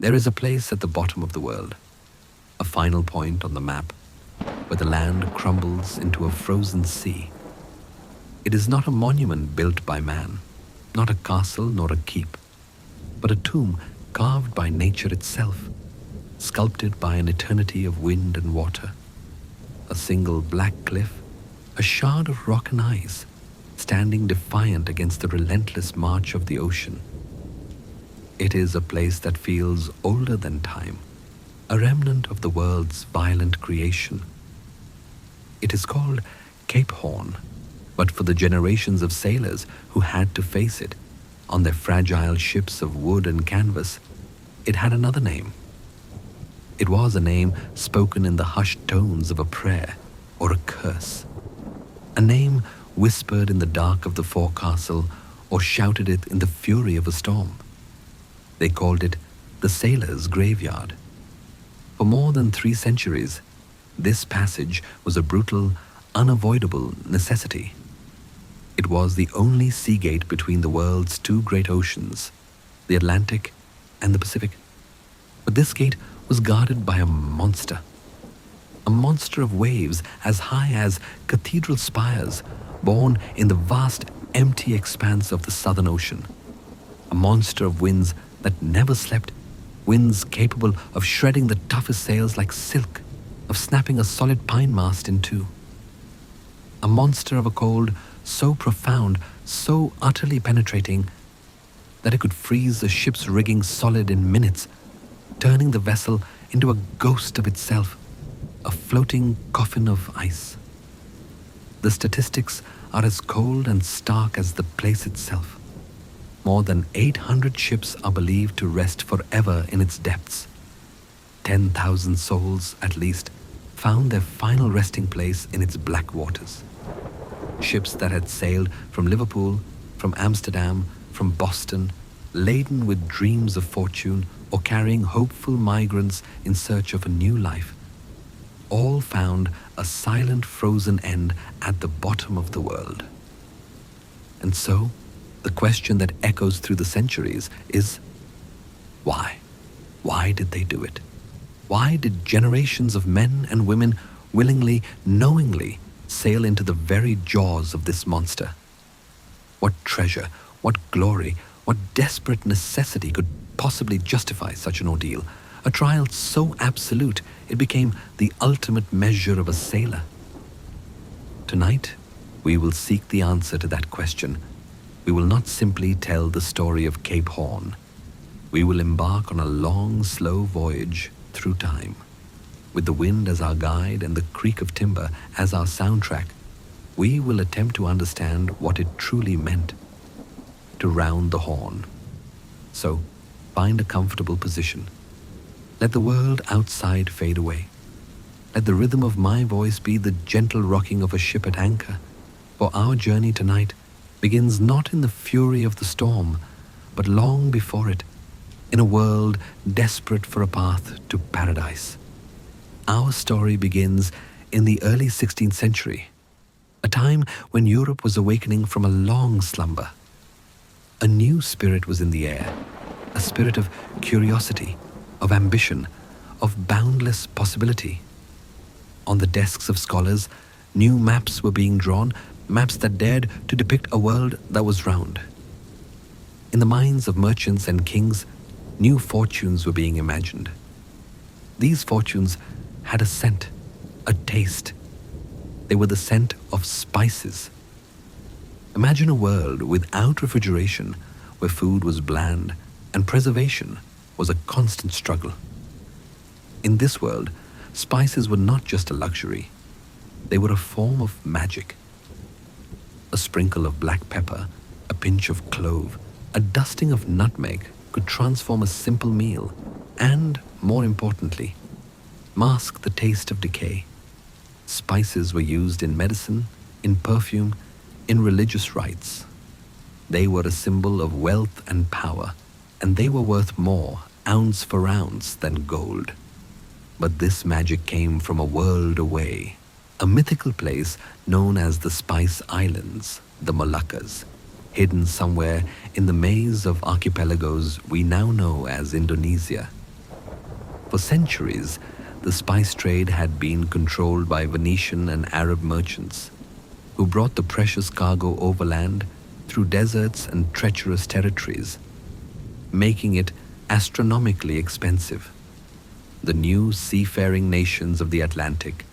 There is a place at the bottom of the world, a final point on the map, where the land crumbles into a frozen sea. It is not a monument built by man, not a castle nor a keep, but a tomb carved by nature itself, sculpted by an eternity of wind and water. A single black cliff, a shard of rock and ice, standing defiant against the relentless march of the ocean. It is a place that feels older than time, a remnant of the world's violent creation. It is called Cape Horn, but for the generations of sailors who had to face it on their fragile ships of wood and canvas, it had another name. It was a name spoken in the hushed tones of a prayer or a curse, a name whispered in the dark of the forecastle or shouted it in the fury of a storm. They called it the Sailor's Graveyard. For more than 3 centuries, this passage was a brutal, unavoidable necessity. It was the only sea gate between the world's 2 great oceans, the Atlantic and the Pacific. But this gate was guarded by a monster of waves as high as cathedral spires, born in the vast, empty expanse of the Southern Ocean. A monster of winds that never slept, winds capable of shredding the toughest sails like silk, of snapping a solid pine mast in two. A monster of a cold so profound, so utterly penetrating, that it could freeze a ship's rigging solid in minutes, turning the vessel into a ghost of itself, a floating coffin of ice. The statistics are as cold and stark as the place itself. More than 800 ships are believed to rest forever in its depths. 10,000 souls, at least, found their final resting place in its black waters. Ships that had sailed from Liverpool, from Amsterdam, from Boston, laden with dreams of fortune or carrying hopeful migrants in search of a new life, all found a silent frozen end at the bottom of the world. And so, the question that echoes through the centuries is, why? Why did they do it? Why did generations of men and women willingly, knowingly sail into the very jaws of this monster? What treasure, what glory, what desperate necessity could possibly justify such an ordeal? A trial so absolute it became the ultimate measure of a sailor. Tonight, we will seek the answer to that question. We will not simply tell the story of Cape Horn. We will embark on a long, slow voyage through time. With the wind as our guide and the creak of timber as our soundtrack, we will attempt to understand what it truly meant to round the horn. So, find a comfortable position. Let the world outside fade away. Let the rhythm of my voice be the gentle rocking of a ship at anchor, for our journey tonight begins not in the fury of the storm, but long before it, in a world desperate for a path to paradise. Our story begins in the early 16th century, a time when Europe was awakening from a long slumber. A new spirit was in the air, a spirit of curiosity, of ambition, of boundless possibility. On the desks of scholars, new maps were being drawn, maps that dared to depict a world that was round. In the minds of merchants and kings, new fortunes were being imagined. These fortunes had a scent, a taste. They were the scent of spices. Imagine a world without refrigeration, where food was bland and preservation was a constant struggle. In this world, spices were not just a luxury. They were a form of magic. A sprinkle of black pepper, a pinch of clove, a dusting of nutmeg could transform a simple meal and, more importantly, mask the taste of decay. Spices were used in medicine, in perfume, in religious rites. They were a symbol of wealth and power, and they were worth more, ounce for ounce, than gold. But this magic came from a world away, a mythical place known as the Spice Islands, the Moluccas, hidden somewhere in the maze of archipelagos we now know as Indonesia. For centuries, the spice trade had been controlled by Venetian and Arab merchants who brought the precious cargo overland through deserts and treacherous territories, making it astronomically expensive. The new seafaring nations of the Atlantic,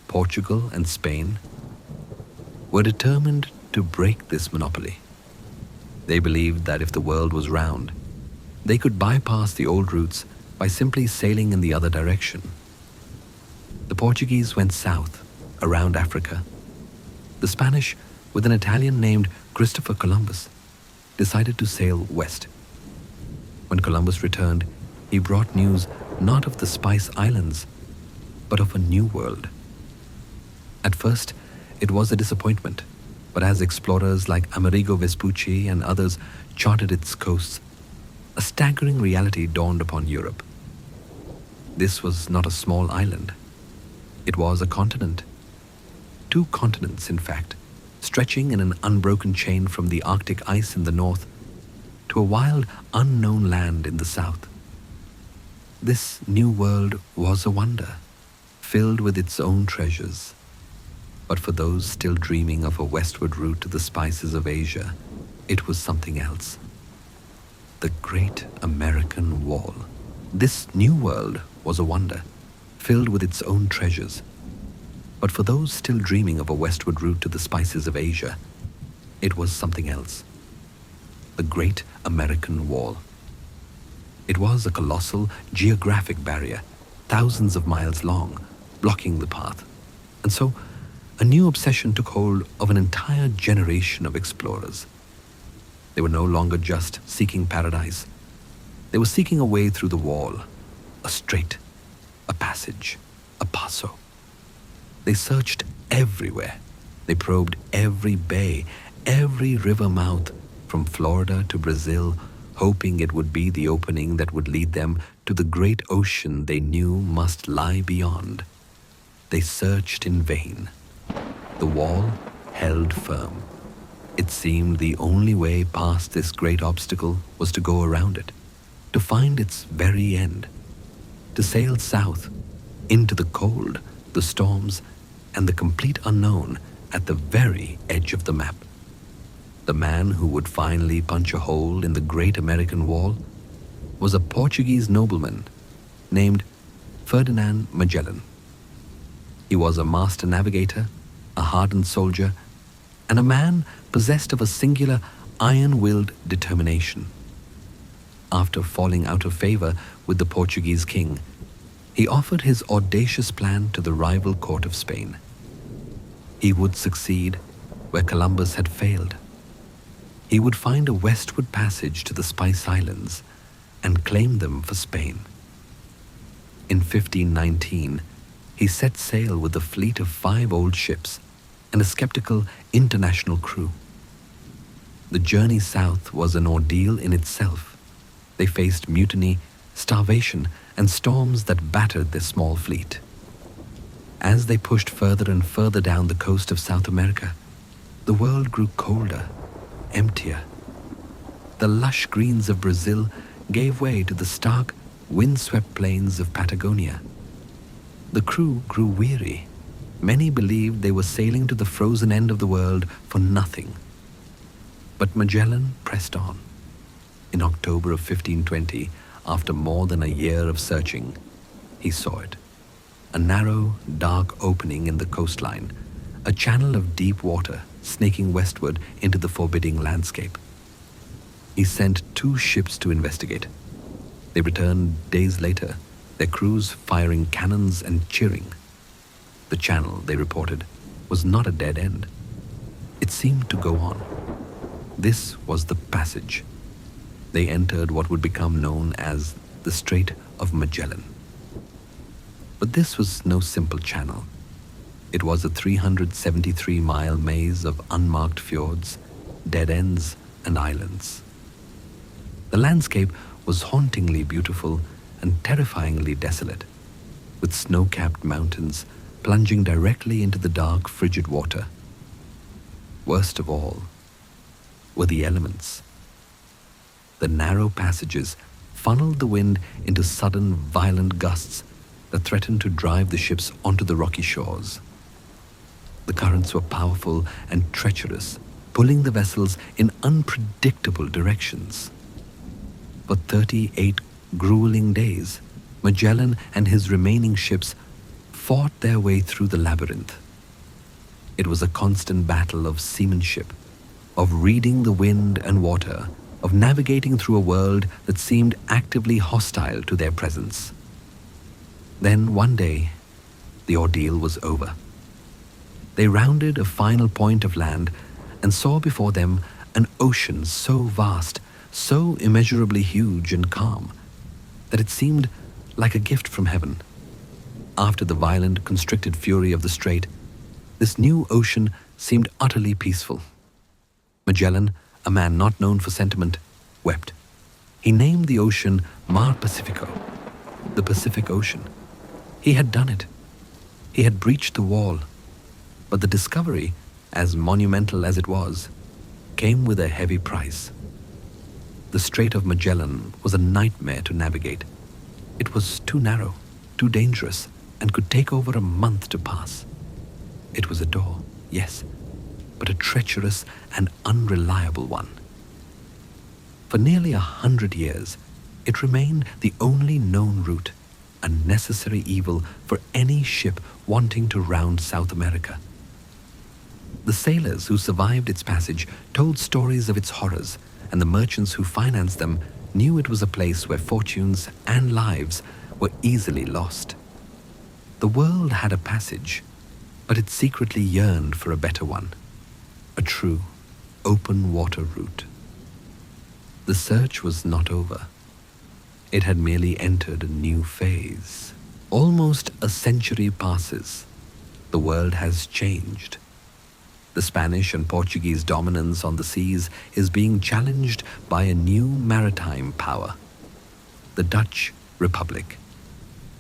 Portugal and Spain, were determined to break this monopoly. They believed that if the world was round, they could bypass the old routes by simply sailing in the other direction. The Portuguese went south, around Africa. The Spanish, with an Italian named Christopher Columbus, decided to sail west. When Columbus returned, he brought news not of the Spice Islands, but of a new world. At first, it was a disappointment, but as explorers like Amerigo Vespucci and others charted its coasts, a staggering reality dawned upon Europe. This was not a small island. It was a continent. 2 continents, in fact, stretching in an unbroken chain from the Arctic ice in the north to a wild, unknown land in the south. This new world was a wonder, filled with its own treasures. But for those still dreaming of a westward route to the spices of Asia, it was something else. The Great American Wall. This new world was a wonder, filled with its own treasures. But for those still dreaming of a westward route to the spices of Asia, it was something else. The Great American Wall. It was a colossal geographic barrier, thousands of miles long, blocking the path. And so, a new obsession took hold of an entire generation of explorers. They were no longer just seeking paradise. They were seeking a way through the wall, a strait, a passage, a passo. They searched everywhere. They probed every bay, every river mouth, from Florida to Brazil, hoping it would be the opening that would lead them to the great ocean they knew must lie beyond. They searched in vain. The wall held firm. It seemed the only way past this great obstacle was to go around it, to find its very end, to sail south into the cold, the storms, and the complete unknown at the very edge of the map. The man who would finally punch a hole in the Great American Wall was a Portuguese nobleman named Ferdinand Magellan. He was a master navigator, a hardened soldier, and a man possessed of a singular iron-willed determination. After falling out of favor with the Portuguese king, he offered his audacious plan to the rival court of Spain. He would succeed where Columbus had failed. He would find a westward passage to the Spice Islands and claim them for Spain. In 1519, he set sail with a fleet of 5 old ships and a skeptical international crew. The journey south was an ordeal in itself. They faced mutiny, starvation, and storms that battered their small fleet. As they pushed further and further down the coast of South America, the world grew colder, emptier. The lush greens of Brazil gave way to the stark, windswept plains of Patagonia. The crew grew weary. Many believed they were sailing to the frozen end of the world for nothing. But Magellan pressed on. In October of 1520, after more than a year of searching, he saw it. A narrow, dark opening in the coastline, a channel of deep water snaking westward into the forbidding landscape. He sent 2 ships to investigate. They returned days later, their crews firing cannons and cheering. The channel, they reported, was not a dead end. It seemed to go on. This was the passage. They entered what would become known as the Strait of Magellan. But this was no simple channel. It was a 373-mile maze of unmarked fjords, dead ends, and islands. The landscape was hauntingly beautiful and terrifyingly desolate, with snow-capped mountains plunging directly into the dark, frigid water. Worst of all were the elements. The narrow passages funneled the wind into sudden, violent gusts that threatened to drive the ships onto the rocky shores. The currents were powerful and treacherous, pulling the vessels in unpredictable directions. For 38 grueling days, Magellan and his remaining ships fought their way through the labyrinth. It was a constant battle of seamanship, of reading the wind and water, of navigating through a world that seemed actively hostile to their presence. Then one day, the ordeal was over. They rounded a final point of land and saw before them an ocean so vast, so immeasurably huge and calm, that it seemed like a gift from heaven. After the violent, constricted fury of the strait, this new ocean seemed utterly peaceful. Magellan, a man not known for sentiment, wept. He named the ocean Mar Pacifico, the Pacific Ocean. He had done it. He had breached the wall. But the discovery, as monumental as it was, came with a heavy price. The Strait of Magellan was a nightmare to navigate. It was too narrow, too dangerous, and could take over a month to pass. It was a door, yes, but a treacherous and unreliable one. For nearly 100 years, it remained the only known route, a necessary evil for any ship wanting to round South America. The sailors who survived its passage told stories of its horrors, and the merchants who financed them knew it was a place where fortunes and lives were easily lost. The world had a passage, but it secretly yearned for a better one, a true, open water route. The search was not over. It had merely entered a new phase. Almost a century passes. The world has changed. The Spanish and Portuguese dominance on the seas is being challenged by a new maritime power, the Dutch Republic.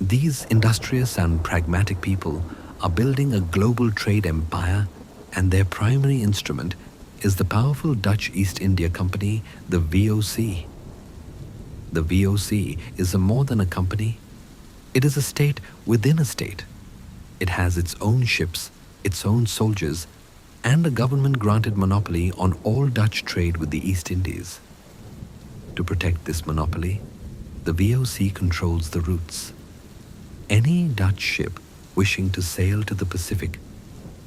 These industrious and pragmatic people are building a global trade empire, and their primary instrument is the powerful Dutch East India Company, the VOC. The VOC is more than a company. It is a state within a state. It has its own ships, its own soldiers, and a government-granted monopoly on all Dutch trade with the East Indies. To protect this monopoly, the VOC controls the routes. Any Dutch ship wishing to sail to the Pacific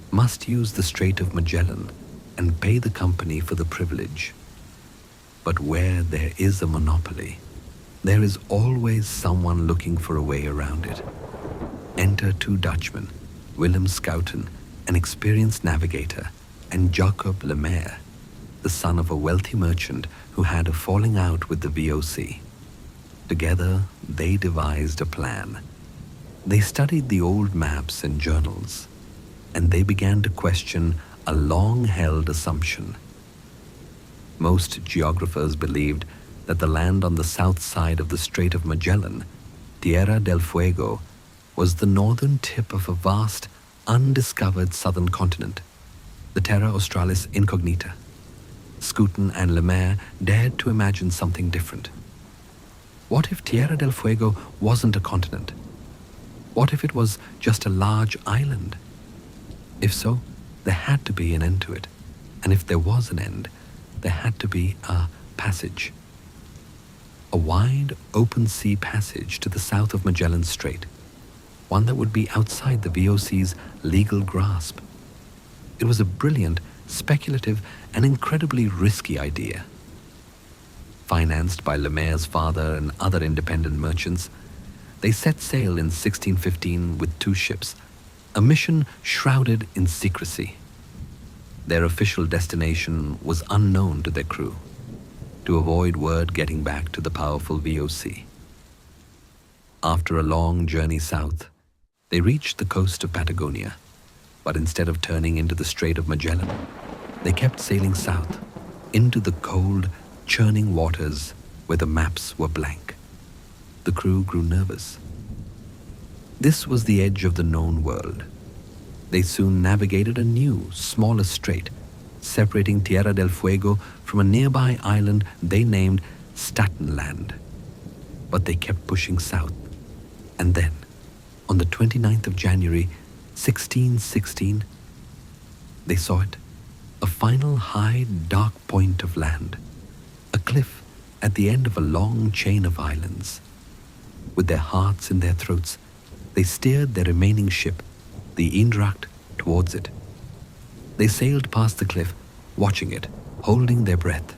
must use the Strait of Magellan and pay the company for the privilege. But where there is a monopoly, there is always someone looking for a way around it. Enter two Dutchmen, Willem Schouten, an experienced navigator, and Jacob Lemaire, the son of a wealthy merchant who had a falling out with the VOC. Together, they devised a plan. They studied the old maps and journals, and they began to question a long-held assumption. Most geographers believed that the land on the south side of the Strait of Magellan, Tierra del Fuego, was the northern tip of a vast, undiscovered southern continent, the Terra Australis Incognita. Schouten and Lemaire dared to imagine something different. What if Tierra del Fuego wasn't a continent? What if it was just a large island? If so, there had to be an end to it. And if there was an end, there had to be a passage. A wide, open sea passage to the south of Magellan Strait, one that would be outside the VOC's legal grasp. It was a brilliant, speculative, and incredibly risky idea. Financed by Lemaire's father and other independent merchants, they set sail in 1615 with 2 ships, a mission shrouded in secrecy. Their official destination was unknown to their crew, to avoid word getting back to the powerful VOC. After a long journey south, they reached the coast of Patagonia, but instead of turning into the Strait of Magellan, they kept sailing south, into the cold, churning waters where the maps were blank. The crew grew nervous. This was the edge of the known world. They soon navigated a new, smaller strait, separating Tierra del Fuego from a nearby island they named Staten Land. but they kept pushing south. And then, on the 29th of January, 1616, they saw it, a final high, dark point of land, a cliff at the end of a long chain of islands. With their hearts in their throats, they steered their remaining ship, the Eendracht, towards it. They sailed past the cliff, watching it, holding their breath.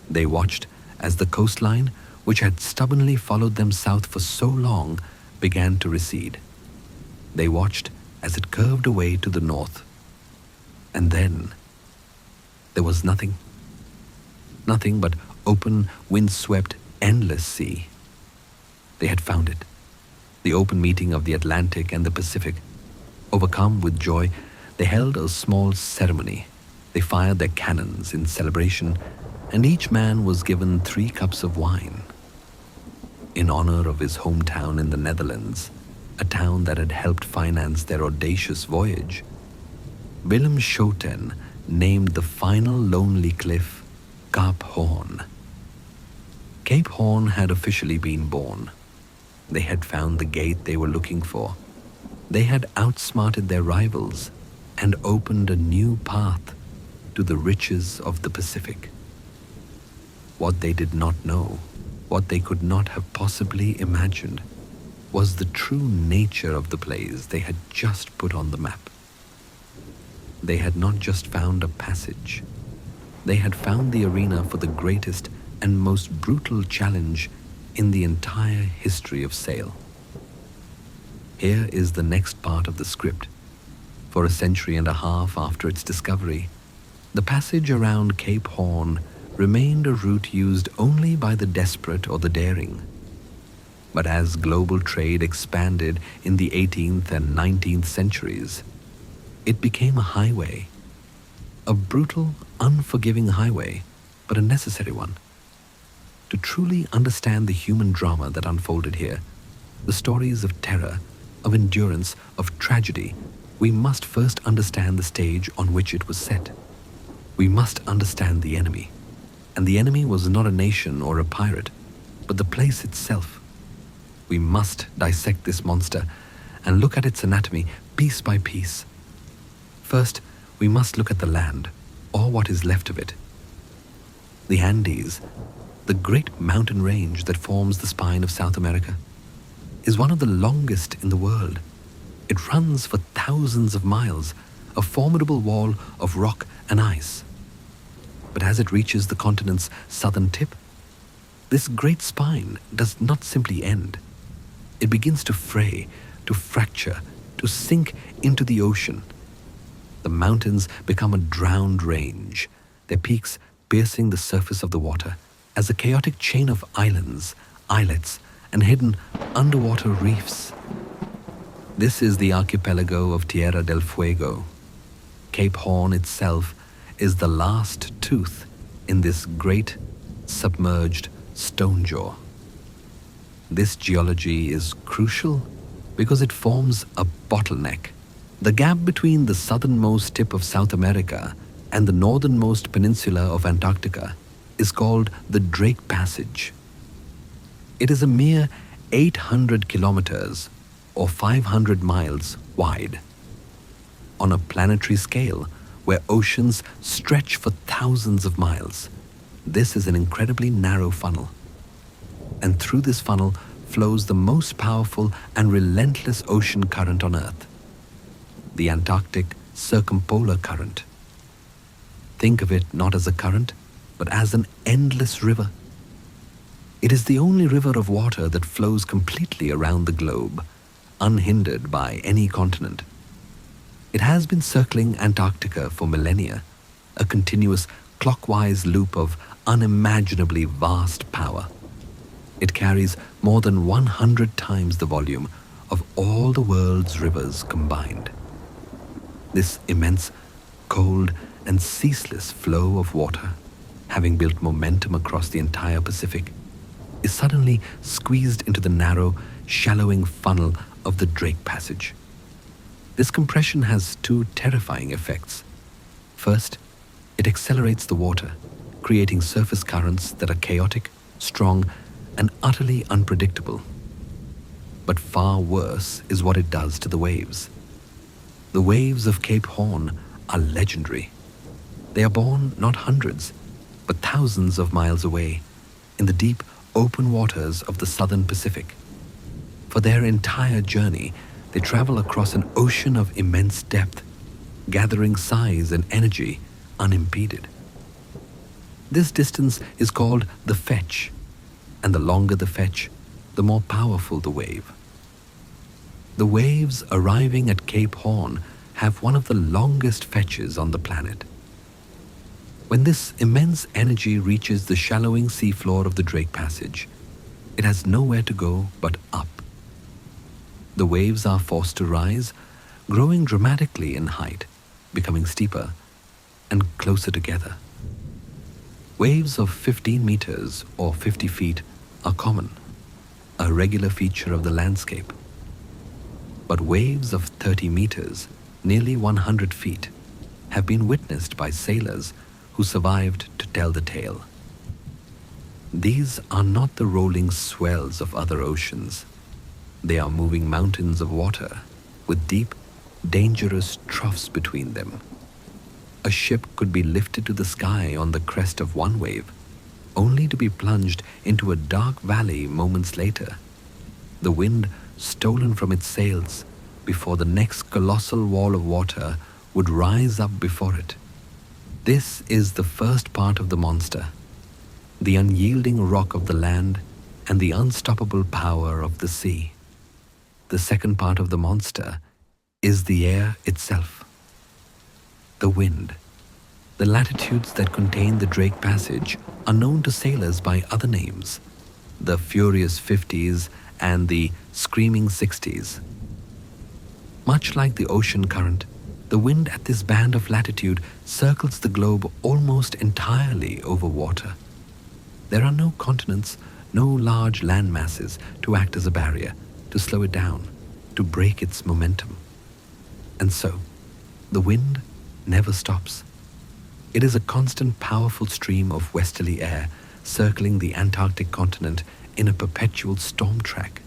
They watched as the coastline, which had stubbornly followed them south for so long, began to recede. They watched as it curved away to the north. And then there was nothing. Nothing but open, wind-swept, endless sea. They had found it, the open meeting of the Atlantic and the Pacific. Overcome with joy, they held a small ceremony. They fired their cannons in celebration, and each man was given 3 cups of wine. In honor of his hometown in the Netherlands, a town that had helped finance their audacious voyage, Willem Schouten named the final lonely cliff Cape Horn. Cape Horn had officially been born. They had found the gate they were looking for. They had outsmarted their rivals and opened a new path to the riches of the Pacific. What they did not know, what they could not have possibly imagined, was the true nature of the place they had just put on the map. They had not just found a passage. They had found the arena for the greatest and most brutal challenge in the entire history of sail. Here is the next part of the script. For a century and a half after its discovery, the passage around Cape Horn remained a route used only by the desperate or the daring. But as global trade expanded in the 18th and 19th centuries, it became a highway. A brutal, unforgiving highway, but a necessary one. To truly understand the human drama that unfolded here, the stories of terror, of endurance, of tragedy, we must first understand the stage on which it was set. We must understand the enemy. And the enemy was not a nation or a pirate, but the place itself. We must dissect this monster and look at its anatomy piece by piece. First, we must look at the land, or what is left of it. The Andes, the great mountain range that forms the spine of South America, is one of the longest in the world. It runs for thousands of miles, a formidable wall of rock and ice. But as it reaches the continent's southern tip, this great spine does not simply end. It begins to fray, to fracture, to sink into the ocean. The mountains become a drowned range, their peaks piercing the surface of the water as a chaotic chain of islands, islets, and hidden underwater reefs. This is the archipelago of Tierra del Fuego. Cape Horn itself is the last tooth in this great, submerged stone jaw. This geology is crucial because it forms a bottleneck. The gap between the southernmost tip of South America and the northernmost peninsula of Antarctica is called the Drake Passage. It is a mere 800 kilometers or 500 miles wide. On a planetary scale, where oceans stretch for thousands of miles, this is an incredibly narrow funnel. And through this funnel flows the most powerful and relentless ocean current on Earth, the Antarctic Circumpolar Current. Think of it not as a current, but as an endless river. It is the only river of water that flows completely around the globe, unhindered by any continent. It has been circling Antarctica for millennia, a continuous clockwise loop of unimaginably vast power. It carries more than 100 times the volume of all the world's rivers combined. This immense, cold, and ceaseless flow of water, having built momentum across the entire Pacific, is suddenly squeezed into the narrow, shallowing funnel of the Drake Passage. This compression has 2 terrifying effects. First, it accelerates the water, creating surface currents that are chaotic, strong, and utterly unpredictable. But far worse is what it does to the waves. The waves of Cape Horn are legendary. They are born not hundreds, but thousands of miles away, in the deep, open waters of the southern Pacific. For their entire journey, they travel across an ocean of immense depth, gathering size and energy unimpeded. This distance is called the fetch, and the longer the fetch, the more powerful the wave. The waves arriving at Cape Horn have one of the longest fetches on the planet. When this immense energy reaches the shallowing seafloor of the Drake Passage, it has nowhere to go but up. The waves are forced to rise, growing dramatically in height, becoming steeper and closer together. Waves of 15 meters or 50 feet are common, a regular feature of the landscape. But waves of 30 meters, nearly 100 feet, have been witnessed by sailors who survived to tell the tale. These are not the rolling swells of other oceans. They are moving mountains of water with deep, dangerous troughs between them. A ship could be lifted to the sky on the crest of one wave, only to be plunged into a dark valley moments later, the wind stolen from its sails before the next colossal wall of water would rise up before it. This is the first part of the monster, the unyielding rock of the land and the unstoppable power of the sea. The second part of the monster is the air itself. The wind. The latitudes that contain the Drake Passage are known to sailors by other names, the Furious 50s and the Screaming 60s. Much like the ocean current, the wind at this band of latitude circles the globe almost entirely over water. There are no continents, no large land masses to act as a barrier, to slow it down, to break its momentum. And so, the wind never stops. It is a constant, powerful stream of westerly air circling the Antarctic continent in a perpetual storm track.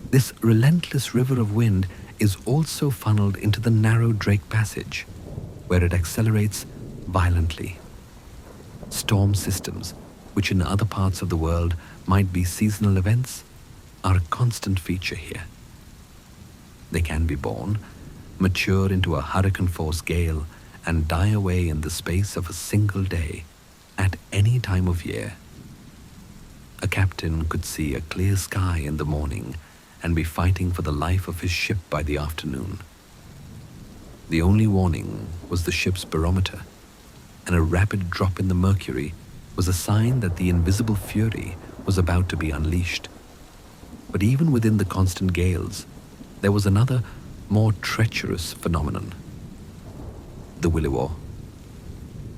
This relentless river of wind is also funneled into the narrow Drake Passage, where it accelerates violently. Storm systems, which in other parts of the world might be seasonal events, are a constant feature here. They can be born, mature into a hurricane-force gale, and die away in the space of a single day, at any time of year. A captain could see a clear sky in the morning and be fighting for the life of his ship by the afternoon. The only warning was the ship's barometer, and a rapid drop in the mercury was a sign that the invisible fury was about to be unleashed. But even within the constant gales, there was another, more treacherous phenomenon: the Williwaw.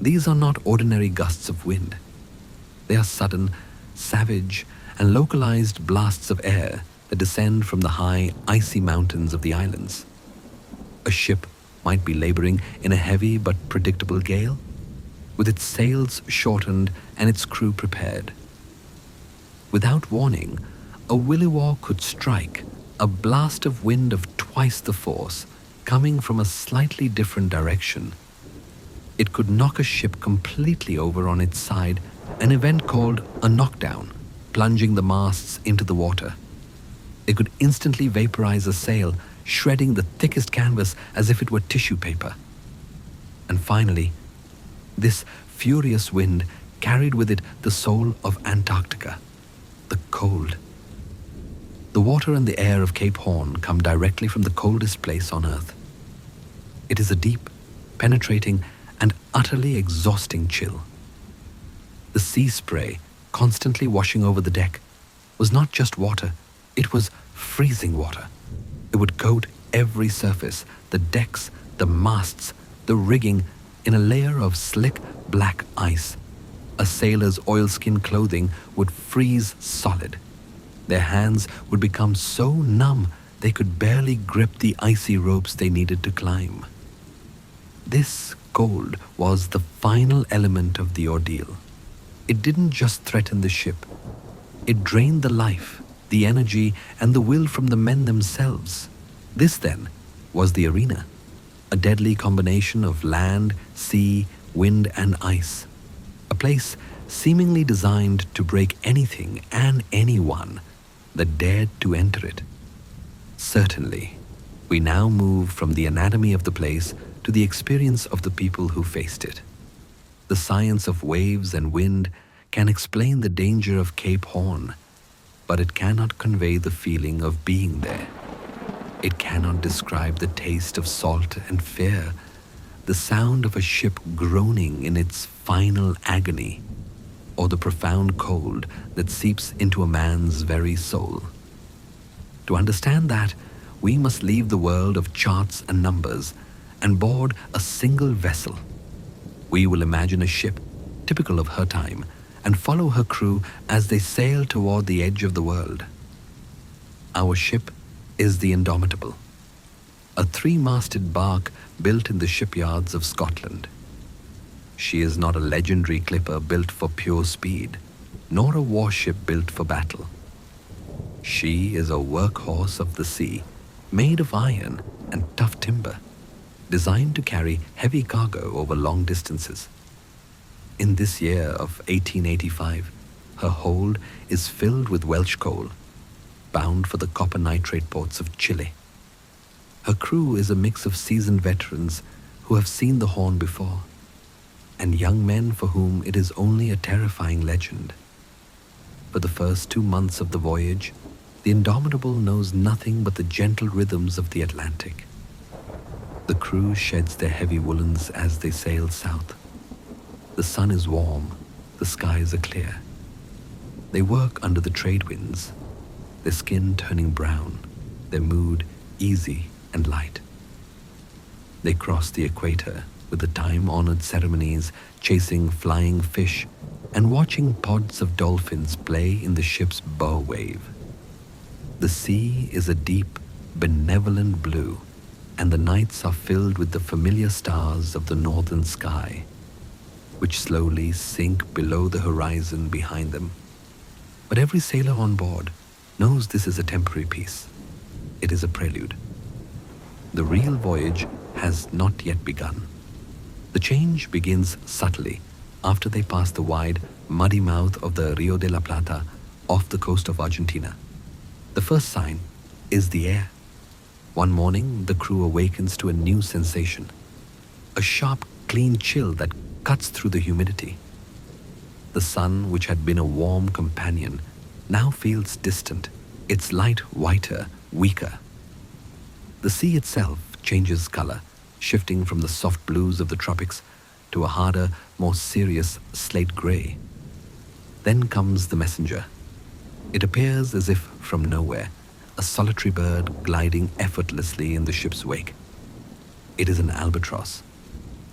These are not ordinary gusts of wind. They are sudden, savage, and localized blasts of air that descend from the high, icy mountains of the islands. A ship might be laboring in a heavy but predictable gale, with its sails shortened and its crew prepared. Without warning, a Williwaw could strike, a blast of wind of twice the force, coming from a slightly different direction. It could knock a ship completely over on its side, an event called a knockdown, plunging the masts into the water. It could instantly vaporize a sail, shredding the thickest canvas as if it were tissue paper. And finally, this furious wind carried with it the soul of Antarctica, the cold. The water and the air of Cape Horn come directly from the coldest place on Earth. It is a deep, penetrating, and utterly exhausting chill. The sea spray, constantly washing over the deck, was not just water, it was freezing water. It would coat every surface, the decks, the masts, the rigging, in a layer of slick black ice. A sailor's oilskin clothing would freeze solid. Their hands would become so numb they could barely grip the icy ropes they needed to climb. This cold was the final element of the ordeal. It didn't just threaten the ship. It drained the life, the energy, and the will from the men themselves. This, then, was the arena, a deadly combination of land, sea, wind, and ice, a place seemingly designed to break anything and anyone that dared to enter it. Certainly, we now move from the anatomy of the place to the experience of the people who faced it. The science of waves and wind can explain the danger of Cape Horn, but it cannot convey the feeling of being there. It cannot describe the taste of salt and fear, the sound of a ship groaning in its final agony, or the profound cold that seeps into a man's very soul. To understand that, we must leave the world of charts and numbers and board a single vessel. We will imagine a ship typical of her time and follow her crew as they sail toward the edge of the world. Our ship is the Indomitable, a three-masted bark built in the shipyards of Scotland. She is not a legendary clipper built for pure speed, nor a warship built for battle. She is a workhorse of the sea, made of iron and tough timber, designed to carry heavy cargo over long distances. In this year of 1885, her hold is filled with Welsh coal, bound for the copper nitrate ports of Chile. Her crew is a mix of seasoned veterans who have seen the Horn before, and young men for whom it is only a terrifying legend. For the first 2 months of the voyage, the Indomitable knows nothing but the gentle rhythms of the Atlantic. The crew sheds their heavy woolens as they sail south. The sun is warm, the skies are clear. They work under the trade winds, their skin turning brown, their mood easy and light. They cross the equator with the time-honored ceremonies, chasing flying fish and watching pods of dolphins play in the ship's bow wave. The sea is a deep, benevolent blue, and the nights are filled with the familiar stars of the northern sky, which slowly sink below the horizon behind them. But every sailor on board knows this is a temporary peace. It is a prelude. The real voyage has not yet begun. The change begins subtly after they pass the wide, muddy mouth of the Rio de la Plata off the coast of Argentina. The first sign is the air. One morning, the crew awakens to a new sensation, a sharp, clean chill that cuts through the humidity. The sun, which had been a warm companion, now feels distant, its light whiter, weaker. The sea itself changes color, shifting from the soft blues of the tropics to a harder, more serious slate gray. Then comes the messenger. It appears as if from nowhere, a solitary bird gliding effortlessly in the ship's wake. It is an albatross,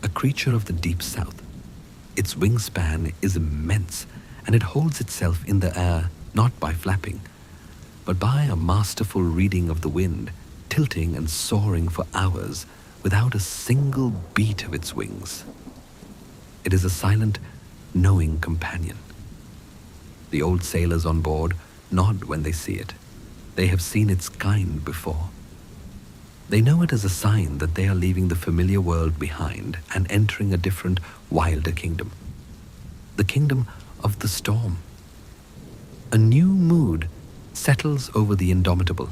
a creature of the deep south. Its wingspan is immense, and it holds itself in the air not by flapping, but by a masterful reading of the wind, tilting and soaring for hours without a single beat of its wings. It is a silent, knowing companion. The old sailors on board nod when they see it. They have seen its kind before. They know it as a sign that they are leaving the familiar world behind and entering a different, wilder kingdom. The kingdom of the storm. A new mood settles over the Indomitable.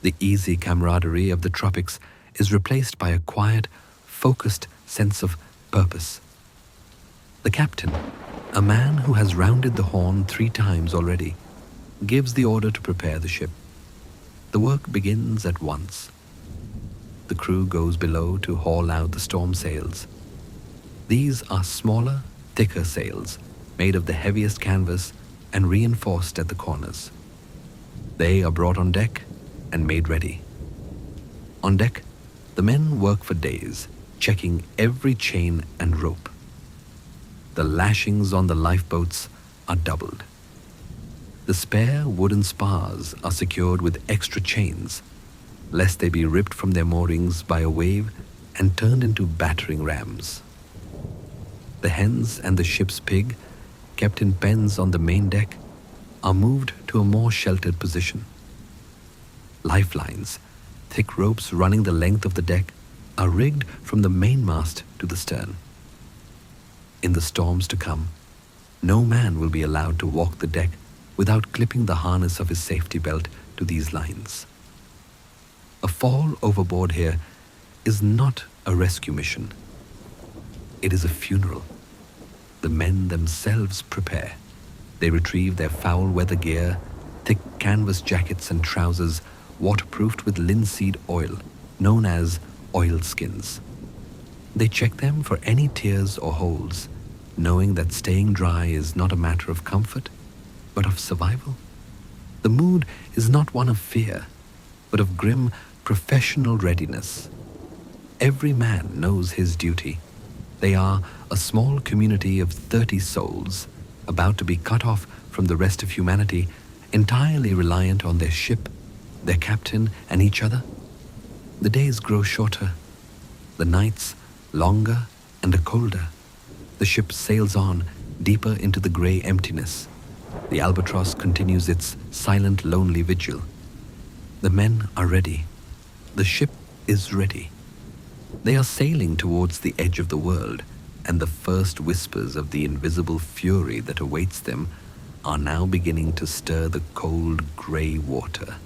The easy camaraderie of the tropics is replaced by a quiet, focused sense of purpose. The captain, a man who has rounded the Horn 3 times already, gives the order to prepare the ship. The work begins at once. The crew goes below to haul out the storm sails. These are smaller, thicker sails, made of the heaviest canvas and reinforced at the corners. They are brought on deck and made ready. On deck, the men work for days, checking every chain and rope. The lashings on the lifeboats are doubled. The spare wooden spars are secured with extra chains, lest they be ripped from their moorings by a wave and turned into battering rams. The hens and the ship's pig, kept in pens on the main deck, are moved to a more sheltered position. Lifelines, thick ropes running the length of the deck, are rigged from the mainmast to the stern. In the storms to come, no man will be allowed to walk the deck without clipping the harness of his safety belt to these lines. A fall overboard here is not a rescue mission. It is a funeral. The men themselves prepare. They retrieve their foul weather gear, thick canvas jackets and trousers waterproofed with linseed oil, known as oilskins. They check them for any tears or holes, knowing that staying dry is not a matter of comfort, but of survival. The mood is not one of fear, but of grim professional readiness. Every man knows his duty. They are a small community of 30 souls, about to be cut off from the rest of humanity, entirely reliant on their ship, their captain, and each other. The days grow shorter, the nights longer and colder. The ship sails on deeper into the grey emptiness. The albatross continues its silent, lonely vigil. The men are ready. The ship is ready. They are sailing towards the edge of the world, and the first whispers of the invisible fury that awaits them are now beginning to stir the cold, grey water.